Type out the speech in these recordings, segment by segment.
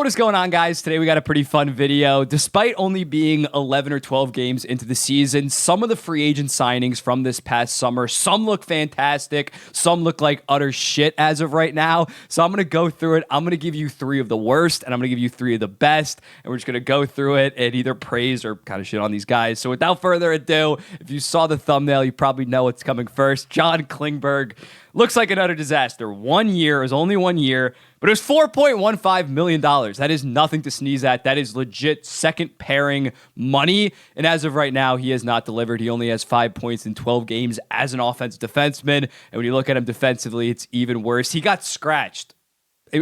What is going on, guys? Today we got a pretty fun video. Despite only being 11 or 12 games into the season, some of the free agent signings from this past summer, some look fantastic, some look like utter shit as of right now. So I'm going to go through it. I'm going to give you 3 of the worst, and I'm going to give you 3 of the best, and we're just going to go through it and either praise or kind of shit on these guys. So without further ado, if you saw the thumbnail, you probably know what's coming first. John Klingberg looks like an utter disaster. 1 year, it was only 1 year, but it was $4.15 million. That is nothing to sneeze at. That is legit second pairing money. And as of right now, he has not delivered. He only has 5 points in 12 games as an offensive defenseman. And when you look at him defensively, it's even worse. He got scratched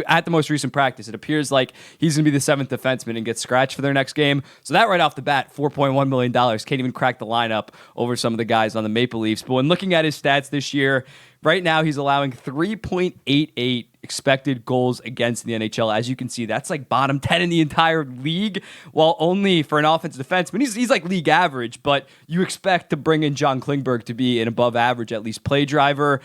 at the most recent practice. It appears like he's going to be the 7th defenseman and get scratched for their next game. So that right off the bat, $4.1 million. Can't even crack the lineup over some of the guys on the Maple Leafs. But when looking at his stats this year, right now he's allowing 3.88 expected goals against the NHL. As you can see, that's like bottom 10 in the entire league, while only for an offensive defenseman. He's like league average, but you expect to bring in John Klingberg to be an above average, at least play driver.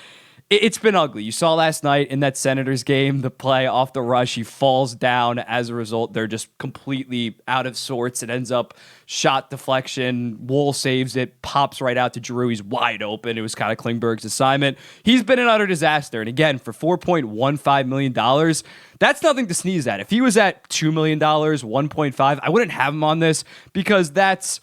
It's been ugly. You saw last night in that Senators game, the play off the rush, he falls down. As a result, they're just completely out of sorts. It ends up shot deflection. Wool saves it, pops right out to Drew. He's wide open. It was kind of Klingberg's assignment. He's been an utter disaster. And again, for $4.15 million, that's nothing to sneeze at. If he was at $2 million, 1.5, I wouldn't have him on this because that's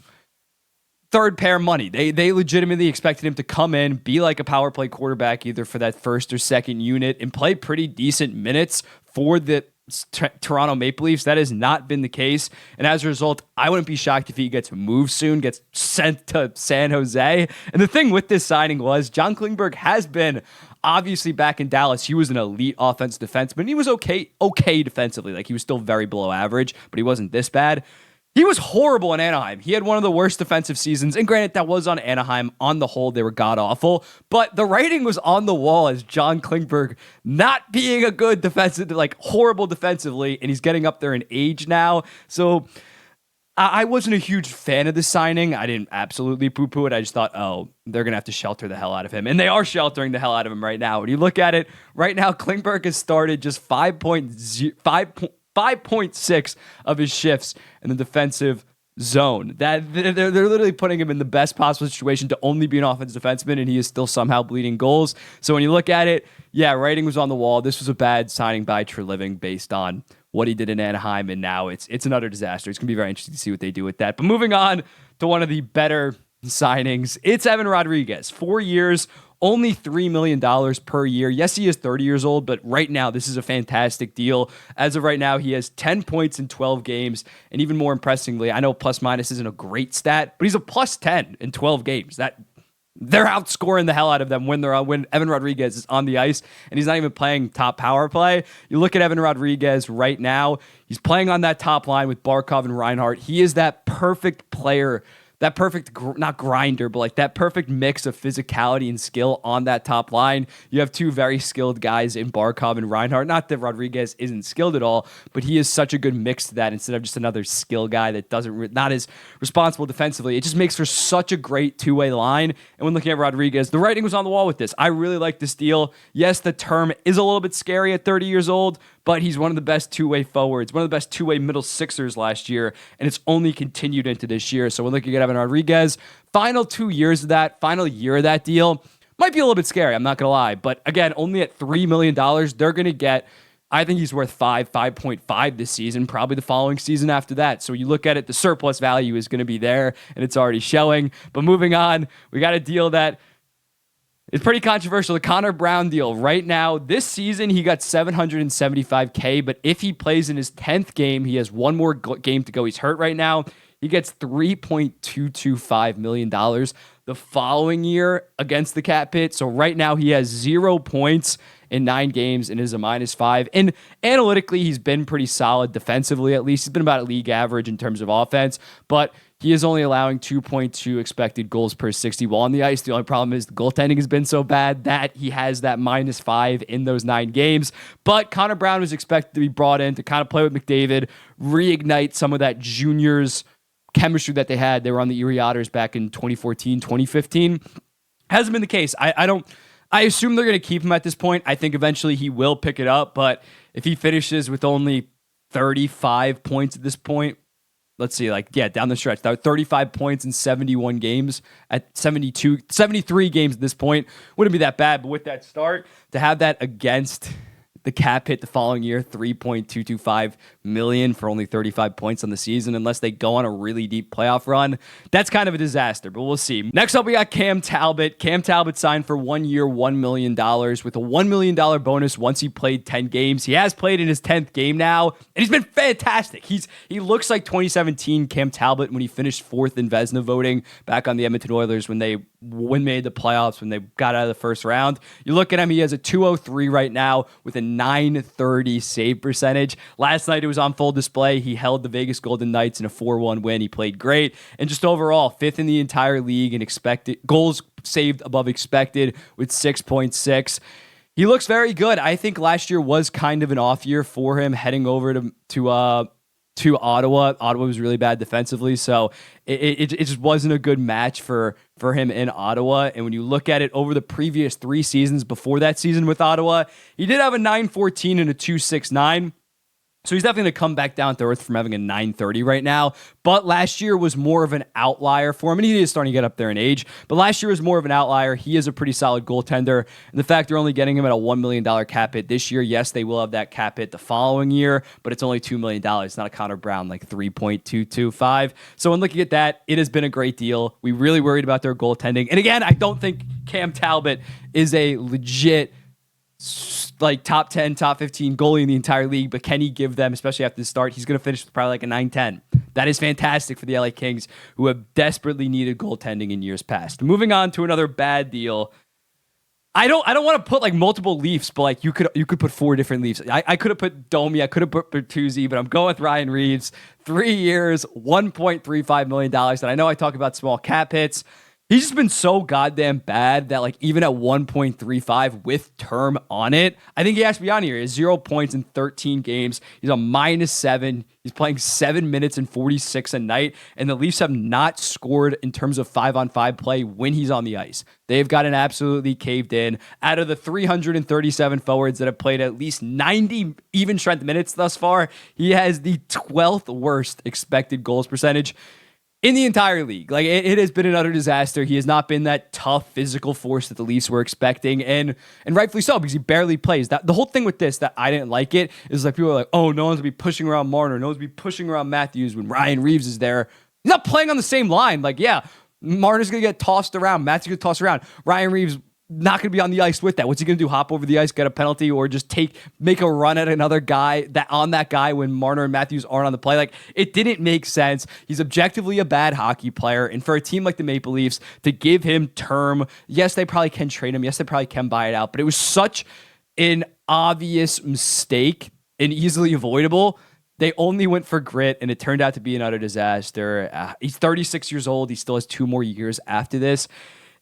third pair money. They legitimately expected him to come in, be like a power play quarterback, either for that first or second unit, and play pretty decent minutes for the Toronto Maple Leafs. That has not been the case. And as a result, I wouldn't be shocked if he gets moved soon, gets sent to San Jose. And the thing with this signing was John Klingberg has been obviously back in Dallas. He was an elite offensive defenseman. He was okay defensively. Like, he was still very below average, but he wasn't this bad. He was horrible in Anaheim. He had one of the worst defensive seasons. And granted, that was on Anaheim. On the whole, they were god-awful. But the writing was on the wall as John Klingberg not being a good defensive, like horrible defensively. And he's getting up there in age now. So I wasn't a huge fan of the signing. I didn't absolutely poo-poo it. I just thought, oh, they're going to have to shelter the hell out of him. And they are sheltering the hell out of him right now. When you look at it, right now, Klingberg has started just 5.6 of his shifts in the defensive zone. That they're literally putting him in the best possible situation to only be an offensive defenseman, and he is still somehow bleeding goals. So when you look at it, yeah, writing was on the wall. This was a bad signing by Treliving based on what he did in Anaheim, and now it's another disaster. It's going to be very interesting to see what they do with that. But moving on to one of the better signings, it's Evan Rodriguez. 4 years, only $3 million per year. Yes, he is 30 years old, but right now, this is a fantastic deal. As of right now, he has 10 points in 12 games, and even more impressively, I know plus-minus isn't a great stat, but he's a plus 10 in 12 games. They're outscoring the hell out of them when Evan Rodriguez is on the ice, and he's not even playing top power play. You look at Evan Rodriguez right now, he's playing on that top line with Barkov and Reinhart. He is that perfect player, that perfect, not grinder, but like that perfect mix of physicality and skill on that top line. You have 2 very skilled guys in Barkov and Reinhart. Not that Rodriguez isn't skilled at all, but he is such a good mix to that instead of just another skill guy that not as responsible defensively. It just makes for such a great two-way line. And when looking at Rodriguez, the writing was on the wall with this. I really like this deal. Yes, the term is a little bit scary at 30 years old, but he's one of the best two-way forwards, one of the best two-way middle sixers last year, and it's only continued into this year. So when looking at Evan Rodriguez, final 2 years of that, final year of that deal, might be a little bit scary, I'm not going to lie. But again, only at $3 million, they're going to get, I think he's worth 5.5 this season, probably the following season after that. So you look at it, the surplus value is going to be there, and it's already showing. But moving on, we got a deal that it's pretty controversial. The Connor Brown deal right now, this season, he got $775K, but if he plays in his 10th game, he has one more game to go. He's hurt right now. He gets $3.225 million the following year against the cap hit. So right now he has 0 points in 9 games and is a -5. And analytically, he's been pretty solid defensively, at least. He's been about a league average in terms of offense, but he is only allowing 2.2 expected goals per 60 while on the ice. The only problem is the goaltending has been so bad that he has that -5 in those 9 games. But Connor Brown was expected to be brought in to kind of play with McDavid, reignite some of that juniors chemistry that they had. They were on the Erie Otters back in 2014, 2015. Hasn't been the case. I assume they're going to keep him at this point. I think eventually he will pick it up, but if he finishes with only 35 points at this point. Let's see, down the stretch, 35 points in 71 games at 73 games at this point. Wouldn't be that bad, but with that start, to have that against the cap hit the following year, $3.225 million for only 35 points on the season, unless they go on a really deep playoff run. That's kind of a disaster, but we'll see. Next up, we got Cam Talbot. Cam Talbot signed for 1 year, $1 million with a $1 million bonus once he played 10 games. He has played in his 10th game now, and he's been fantastic. He looks like 2017 Cam Talbot when he finished 4th in Vezina voting back on the Edmonton Oilers when they made the playoffs, when they got out of the first round. You look at him, he has a 203 right now with a 930 save percentage. Last night it was on full display. He held the Vegas Golden Knights in a 4-1 win. He played great. And just overall, 5th in the entire league in expected goals saved above expected with 6.6. He looks very good. I think last year was kind of an off year for him heading over to Ottawa. Ottawa was really bad defensively, so it just wasn't a good match for him in Ottawa. And when you look at it over the previous 3 seasons before that season with Ottawa, he did have a 914 and a 269. So he's definitely going to come back down to earth from having a 930 right now. But last year was more of an outlier for him. And he is starting to get up there in age. But last year was more of an outlier. He is a pretty solid goaltender. And the fact they're only getting him at a $1 million cap hit this year, yes, they will have that cap hit the following year, but it's only $2 million. It's not a Connor Brown like 3.225. So when looking at that, it has been a great deal. We really worried about their goaltending. And again, I don't think Cam Talbot is a legit top 10, top 15 goalie in the entire league, but can he give them, especially after the start, he's going to finish with probably like a 9-10. That is fantastic for the LA Kings, who have desperately needed goaltending in years past. Moving on to another bad deal. I don't want to put multiple Leafs, but you could put 4 different Leafs. I could have put Domi, I could have put Bertuzzi, but I'm going with Ryan Reeves. 3 years, $1.35 million. And I know I talk about small cap hits. He's just been so goddamn bad that even at 1.35 with term on it, I think he has to be on here. He has 0 points in 13 games. He's a -7. He's playing 7 minutes and 46 a night, and the Leafs have not scored in terms of 5-on-5 play when he's on the ice. They've gotten absolutely caved in. Out of the 337 forwards that have played at least 90 even strength minutes thus far, he has the 12th worst expected goals percentage in the entire league. It has been an utter disaster. He has not been that tough physical force that the Leafs were expecting, and rightfully so, because he barely plays. The whole thing with this that I didn't like it is people are like, oh, no one's gonna be pushing around Marner, no one's gonna be pushing around Matthews when Ryan Reeves is there. He's not playing on the same line. Marner's gonna get tossed around, Matthews gonna get tossed around. Ryan Reeves not going to be on the ice with that. What's he going to do? Hop over the ice, get a penalty, or just make a run at another guy that guy when Marner and Matthews aren't on the play? It didn't make sense. He's objectively a bad hockey player. And for a team like the Maple Leafs to give him term, yes, they probably can trade him. Yes, they probably can buy it out. But it was such an obvious mistake and easily avoidable. They only went for grit, and it turned out to be an utter disaster. He's 36 years old. He still has 2 more years after this.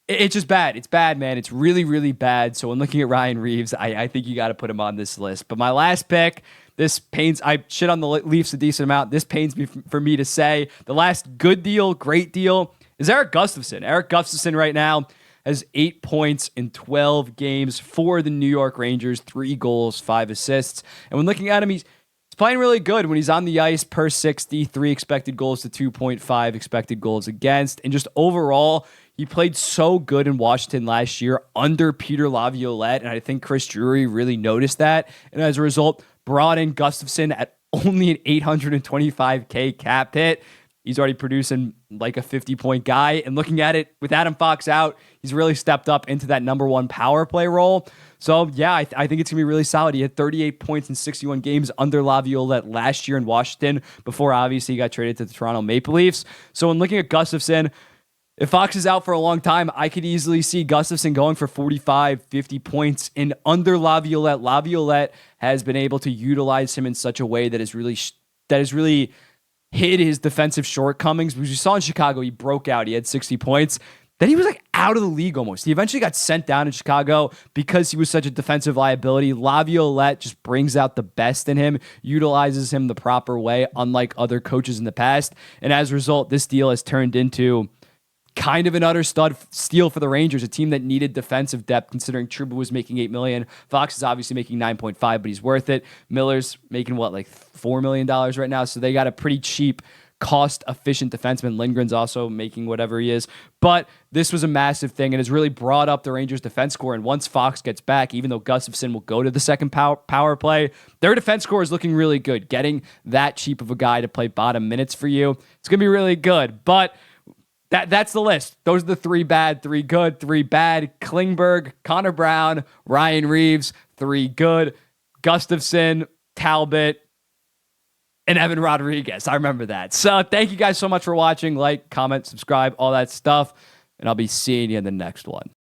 It's just bad. It's bad, man. It's really, really bad. So when looking at Ryan Reeves, I think you got to put him on this list. But my last pick, I shit on the Leafs a decent amount. This pains me for me to say. The last good deal, great deal, is Erik Gustafsson. Erik Gustafsson right now has 8 points in 12 games for the New York Rangers, 3 goals, 5 assists. And when looking at him, he's playing really good when he's on the ice per 60, 3 expected goals to 2.5 expected goals against. And just overall, he played so good in Washington last year under Peter Laviolette, and I think Chris Drury really noticed that. And as a result, brought in Gustafsson at only an $825K cap hit. He's already producing like a 50-point guy. And looking at it, with Adam Fox out, he's really stepped up into that number 1 power play role. So, yeah, I think it's going to be really solid. He had 38 points in 61 games under Laviolette last year in Washington before, obviously, he got traded to the Toronto Maple Leafs. So, when looking at Gustafsson, if Fox is out for a long time, I could easily see Gustafsson going for 45, 50 points. And under Laviolette, Laviolette has been able to utilize him in such a way that has really hid his defensive shortcomings. Because you saw in Chicago, he broke out. He had 60 points. Then he was out of the league almost. He eventually got sent down in Chicago because he was such a defensive liability. Laviolette just brings out the best in him, utilizes him the proper way, unlike other coaches in the past. And as a result, this deal has turned into kind of an utter stud steal for the Rangers, a team that needed defensive depth considering Trouba was making $8 million. Fox is obviously making 9.5, but he's worth it. Miller's making what, like $4 million right now? So they got a pretty cheap, cost-efficient defenseman. Lindgren's also making whatever he is. But this was a massive thing and has really brought up the Rangers' defense score. And once Fox gets back, even though Gustafsson will go to the second power play, their defense score is looking really good. Getting that cheap of a guy to play bottom minutes for you, it's going to be really good. But that's the list. Those are the 3 bad, 3 good, 3 bad. Klingberg, Connor Brown, Ryan Reeves, 3 good. Gustafsson, Talbot, and Evan Rodriguez. I remember that. So thank you guys so much for watching. Like, comment, subscribe, all that stuff. And I'll be seeing you in the next one.